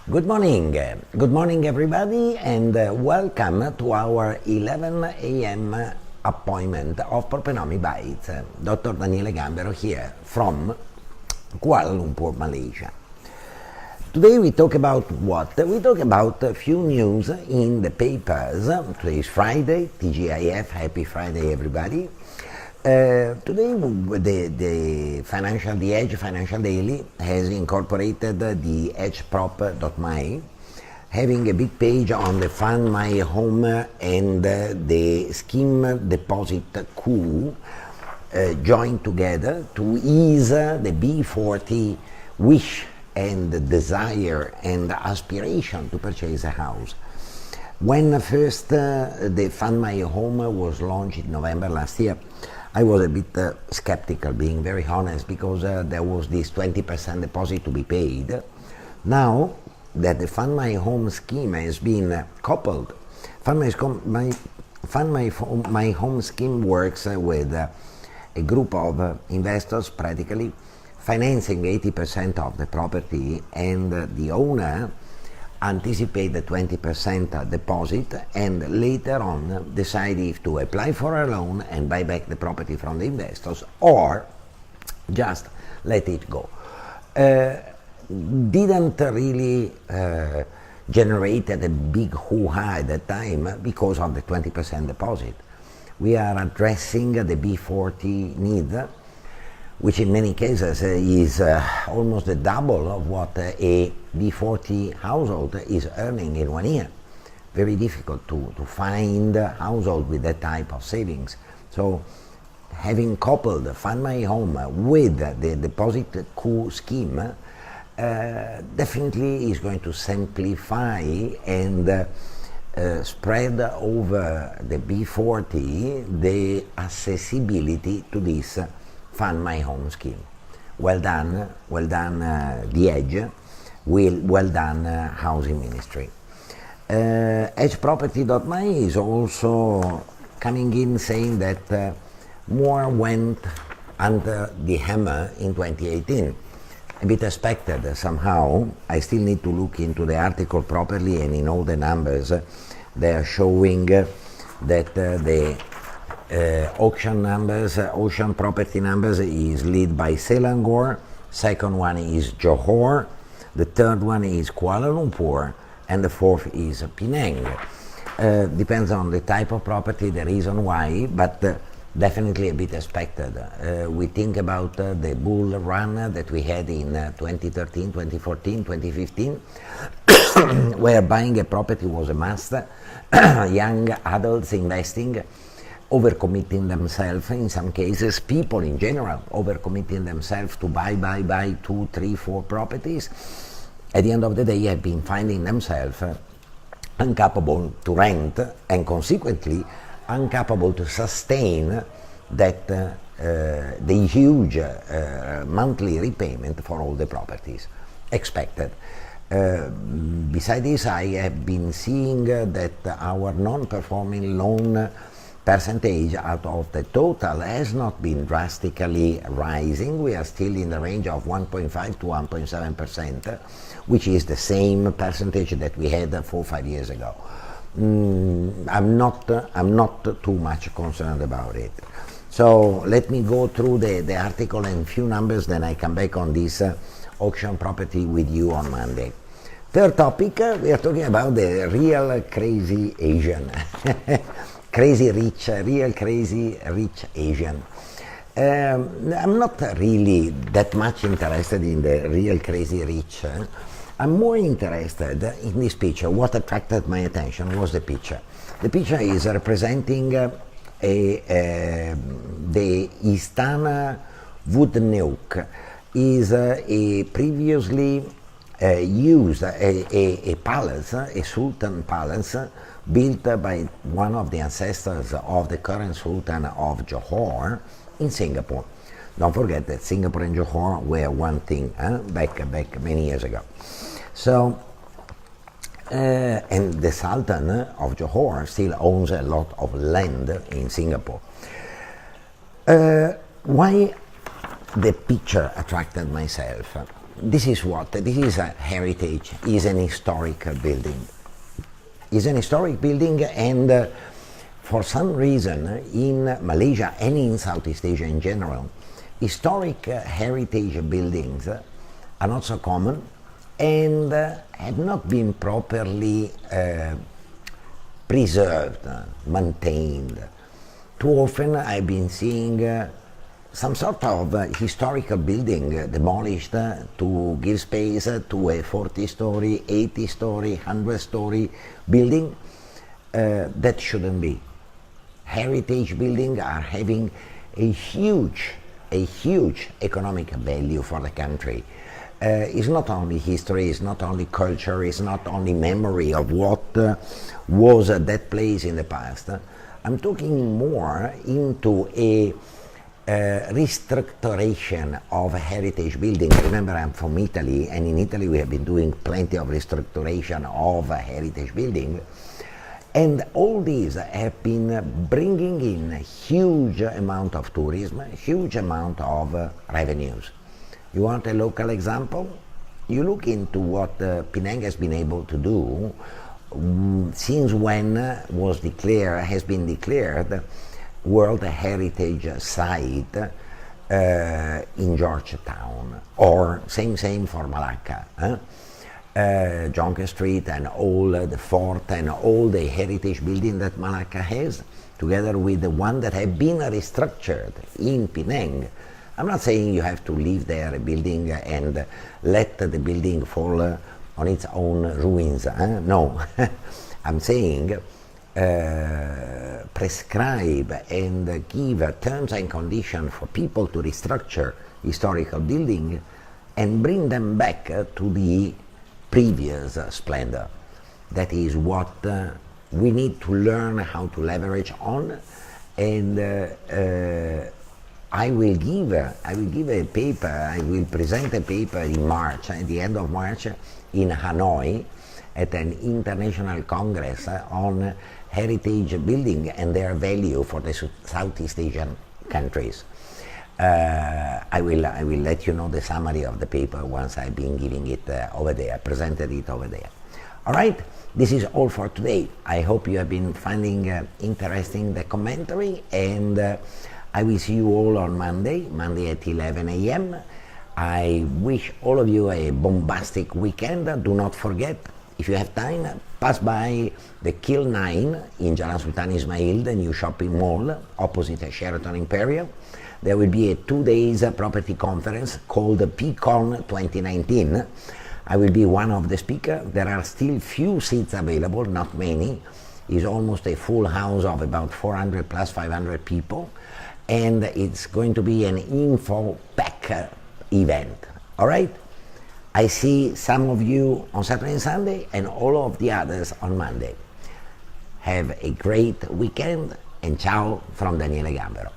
Good morning everybody, and welcome to our 11 a.m. appointment of Propenomy Bites. Dr. Daniele Gambero here from Kuala Lumpur, Malaysia. Today we talk about what? We talk about a few news in the papers. Today is Friday, TGIF, happy Friday everybody. Today the Edge Financial Daily has incorporated the edgeprop.my, having a big page on the FundMyHOME and the scheme DepositKu joined together to ease the B40 wish and desire and aspiration to purchase a house. When first the FundMyHOME was launched in November last year, I was a bit skeptical, being very honest, because there was this 20% deposit to be paid. Now that the FundMyHOME scheme has been coupled, FundMyHOME scheme works with a group of investors practically financing 80% of the property, and the owner anticipate the 20% deposit and later on decide if to apply for a loan and buy back the property from the investors or just let it go. Didn't really generate a big hoo-ha at that time because of the 20% deposit. We are addressing the B40 need, which in many cases is almost the double of what a B40 household is earning in 1 year. Very difficult to find a household with that type of savings. So having coupled FundMyHOME with the DepositKu scheme definitely is going to simplify and spread over the B40 the accessibility to this FundMyHOME scheme. Well done, the Edge. Well done, Housing Ministry. Edgeproperty.my is also coming in saying that more went under the hammer in 2018. A bit expected somehow. I still need to look into the article properly, and in all the numbers they are showing that the auction property numbers is led by Selangor, second one is Johor, the third one is Kuala Lumpur, and the fourth is Penang. Depends on the type of property, the reason why, but definitely a bit expected. We think about the bull run that we had in 2013, 2014, 2015, where buying a property was a must, young adults investing, overcommitting themselves in some cases, people in general overcommitting themselves to buy 2, 3, 4 properties. At the end of the day, have been finding themselves incapable to rent and consequently incapable to sustain that the huge monthly repayment for all the properties expected. Besides this, I have been seeing that our non-performing loan percentage out of the total has not been drastically rising. We are still in the range of 1.5 to 1.7%, which is the same percentage that we had 4 or 5 years ago. I'm not too much concerned about it. So let me go through the article and few numbers, then I come back on this auction property with you on Monday. Third topic, we are talking about the real crazy Asian. Real crazy rich Asian. I'm not really that much interested in the real crazy rich. I'm more interested in this picture. What attracted my attention was the picture. The picture is representing the Istana Woodneuk. Is a previously used a palace, a sultan palace, built by one of the ancestors of the current Sultan of Johor in Singapore. Don't forget that Singapore and Johor were one thing back many years ago. So, and the Sultan of Johor still owns a lot of land in Singapore. Why the picture attracted myself? this is what? This is a heritage, is an historic building. Is an historic building, and for some reason in Malaysia and in Southeast Asia in general, historic heritage buildings are not so common and have not been properly preserved, maintained. Too often I've been seeing some sort of historical building demolished to give space to a 40-story, 80-story, 100-story building that shouldn't be. Heritage buildings are having a huge economic value for the country. It's not only history, it's not only culture, it's not only memory of what was that place in the past. I'm talking more into a restructuration of heritage buildings. Remember, I'm from Italy, and in Italy we have been doing plenty of restructuration of heritage buildings, and all these have been bringing in a huge amount of tourism, huge amount of revenues. You want a local example? You look into what Penang has been able to do since when has been declared World Heritage Site in Georgetown, or same for Malacca. Jonker Street and all the fort and all the heritage building that Malacca has, together with the one that have been restructured in Penang. I'm not saying you have to leave there a building and let the building fall on its own ruins. No, I'm saying prescribe and give terms and conditions for people to restructure historical buildings and bring them back to the previous splendor. That is what we need to learn how to leverage on, and I will present a paper in March, at the end of March, in Hanoi, at an international congress on heritage building and their value for the Southeast Asian countries. I will let you know the summary of the paper once I've been giving it over there, presented it over there. All right, this is all for today. I hope you have been finding interesting the commentary, and I will see you all on Monday at 11 a.m. I wish all of you a bombastic weekend. Do not forget, if you have time, pass by the Kill 9 in Jalan Sultan Ismail, the new shopping mall opposite Sheraton Imperial. There will be a 2 days property conference called PCon 2019. I will be one of the speakers. There are still few seats available, not many. It's almost a full house of about 400 plus 500 people. And it's going to be an info pack event. All right? I see some of you on Saturday and Sunday, and all of the others on Monday. Have a great weekend, and ciao from Daniele Gambero.